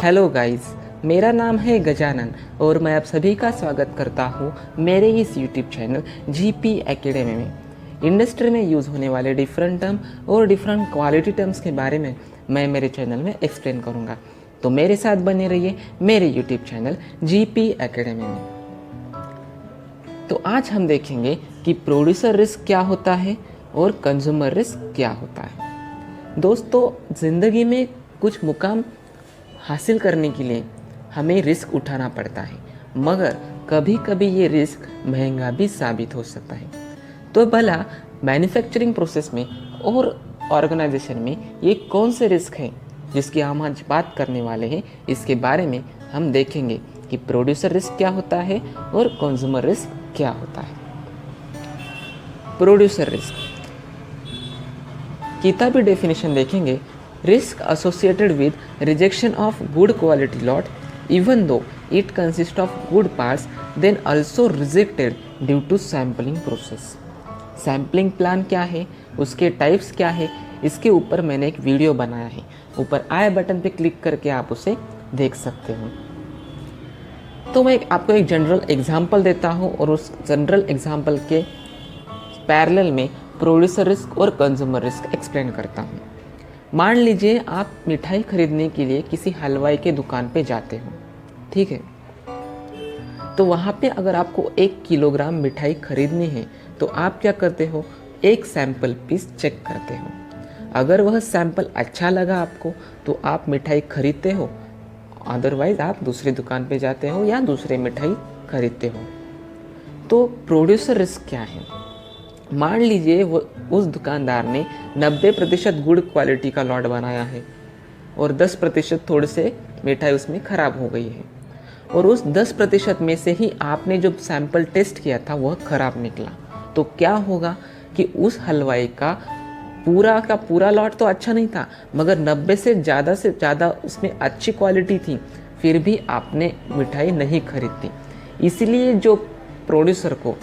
Hello guys, मेरा नाम है गजानन और मैं आप सभी का स्वागत करता हूँ मेरे इस यूट्यूब चैनल जीपी एकेडमी में। इंडस्ट्री में यूज़ होने वाले डिफरेंट टर्म और डिफरेंट क्वालिटी टर्म्स के बारे में मैं मेरे चैनल में एक्सप्लेन करूँगा, तो मेरे साथ बने रहिए मेरे यूट्यूब चैनल जीपी एकेडमी में। तो आज हम देखेंगे कि प्रोड्यूसर रिस्क क्या होता है और कंज्यूमर रिस्क क्या होता है। दोस्तों, ज़िंदगी में कुछ मुकाम हासिल करने के लिए हमें रिस्क उठाना पड़ता है, मगर कभी कभी ये रिस्क महंगा भी साबित हो सकता है। तो भला मैन्युफैक्चरिंग प्रोसेस में और ऑर्गेनाइजेशन में ये कौन से रिस्क हैं जिसकी हम आज बात करने वाले हैं, इसके बारे में हम देखेंगे कि प्रोड्यूसर रिस्क क्या होता है और कंज्यूमर रिस्क क्या होता है। प्रोड्यूसर रिस्क किताबी डेफिनेशन देखेंगे। Risk associated with rejection of good quality lot, even though it consists of good parts, then also rejected due to sampling process. Sampling plan क्या है, उसके टाइप्स क्या है, इसके ऊपर मैंने एक वीडियो बनाया है। ऊपर आई बटन पे क्लिक करके आप उसे देख सकते हो। तो मैं आपको एक जनरल एग्जांपल देता हूँ और उस जनरल एग्जांपल के पैरेलल में प्रोड्यूसर रिस्क और कंज्यूमर रिस्क एक्सप्लेन करता हूँ। मान लीजिए आप मिठाई खरीदने के लिए किसी हलवाई के दुकान पे जाते हो, ठीक है। तो वहाँ पे अगर आपको 1 किलोग्राम मिठाई खरीदनी है तो आप क्या करते हो, एक सैंपल पीस चेक करते हो। अगर वह सैंपल अच्छा लगा आपको तो आप मिठाई खरीदते हो, अदरवाइज आप दूसरी दुकान पे जाते हो या दूसरे मिठाई खरीदते हो। तो प्रोड्यूसर रिस्क क्या है। मान लीजिए वो उस दुकानदार ने 90% गुड क्वालिटी का लॉट बनाया है और 10% थोड़े से मिठाई उसमें ख़राब हो गई है, और उस 10% में से ही आपने जो सैंपल टेस्ट किया था वह ख़राब निकला। तो क्या होगा कि उस हलवाई का पूरा लॉट तो अच्छा नहीं था, मगर 90 से ज़्यादा उसमें अच्छी क्वालिटी थी, फिर भी आपने मिठाई नहीं खरीदी। इसलिए जो प्रोड्यूसर को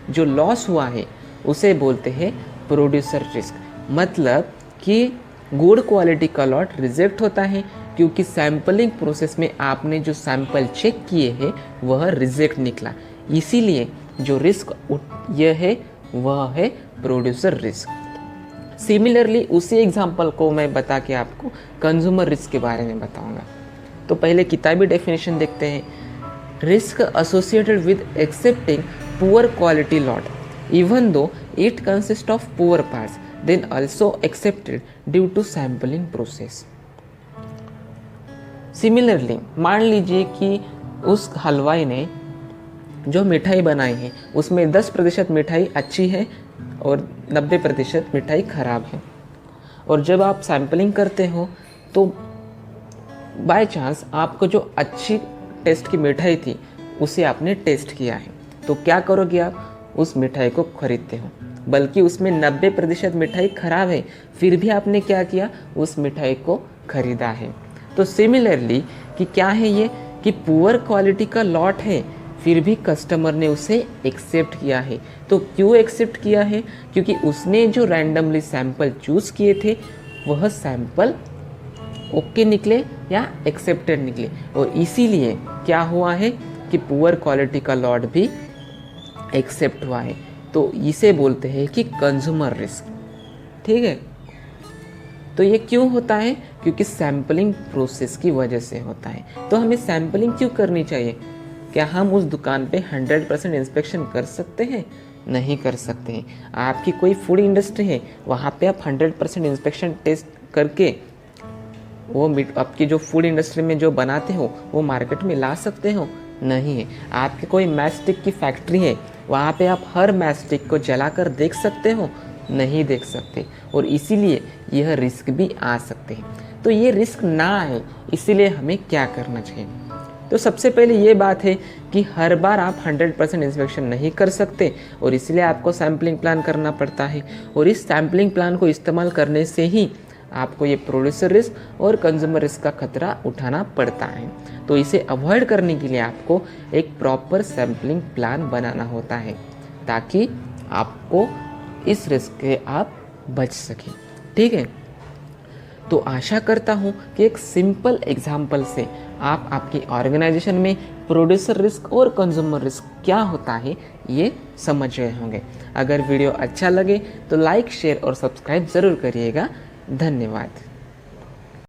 जो लॉस हुआ है उसे बोलते हैं प्रोड्यूसर रिस्क। मतलब कि गुड क्वालिटी का लॉट रिजेक्ट होता है क्योंकि सैम्पलिंग प्रोसेस में आपने जो सैंपल चेक किए हैं वह रिजेक्ट निकला। इसीलिए जो रिस्क यह है वह है प्रोड्यूसर रिस्क। सिमिलरली उसी एग्जांपल को मैं बता के आपको कंज्यूमर रिस्क के बारे में बताऊंगा। तो पहले किताबी डेफिनेशन देखते हैं। Risk associated with accepting poor quality lot even though it consists of poor parts, then also accepted due to sampling process. Similarly, मान लीजिए कि उस हलवाई ने जो मिठाई बनाई है उसमें 10% मिठाई अच्छी है और 90% मिठाई खराब है, और जब आप सैम्पलिंग करते हो तो बाय चांस आपको जो अच्छी टेस्ट की मिठाई थी उसे आपने टेस्ट किया है, तो क्या करोगे, आप उस मिठाई को खरीदते हो। बल्कि उसमें 90% मिठाई खराब है, फिर भी आपने क्या किया, उस मिठाई को खरीदा है। तो सिमिलरली कि क्या है ये कि पुअर क्वालिटी का लॉट है, फिर भी कस्टमर ने उसे एक्सेप्ट किया है। तो क्यों एक्सेप्ट किया है, क्योंकि उसने जो रैंडमली सैंपल चूज़ किए थे वह सैंपल ओके निकले या एक्सेप्टेड निकले, और इसीलिए क्या हुआ है कि पुअर क्वालिटी का लॉट भी एक्सेप्ट हुआ है। तो इसे बोलते हैं कि कंज्यूमर रिस्क, ठीक है। तो ये क्यों होता है, क्योंकि सैम्पलिंग प्रोसेस की वजह से होता है। तो हमें सैम्पलिंग क्यों करनी चाहिए। क्या हम उस दुकान पे 100% इंस्पेक्शन कर सकते हैं? नहीं कर सकते हैं। आपकी कोई फूड इंडस्ट्री है, वहाँ पे आप 100% इंस्पेक्शन टेस्ट करके वो आपकी जो फूड इंडस्ट्री में जो बनाते हो वो मार्केट में ला सकते हो? नहीं है। आपकी कोई मैच स्टिक की फैक्ट्री है, वहाँ पे आप हर मैच स्टिक को जलाकर देख सकते हो? नहीं देख सकते, और इसीलिए यह रिस्क भी आ सकते हैं। तो ये रिस्क ना आए इसीलिए हमें क्या करना चाहिए। तो सबसे पहले ये बात है कि हर बार आप 100% इंस्पेक्शन नहीं कर सकते, और इसलिए आपको सैम्पलिंग प्लान करना पड़ता है, और इस सैम्पलिंग प्लान को इस्तेमाल करने से ही आपको ये प्रोड्यूसर रिस्क और कंज्यूमर रिस्क का खतरा उठाना पड़ता है। तो इसे अवॉइड करने के लिए आपको एक प्रॉपर सैम्पलिंग प्लान बनाना होता है, ताकि आपको इस रिस्क से आप बच सकें, ठीक है। तो आशा करता हूँ कि एक सिंपल एग्जाम्पल से आप आपकी ऑर्गेनाइजेशन में प्रोड्यूसर रिस्क और कंज्यूमर रिस्क क्या होता है ये समझ गए होंगे। अगर वीडियो अच्छा लगे तो लाइक, शेयर और सब्सक्राइब ज़रूर करिएगा। धन्यवाद।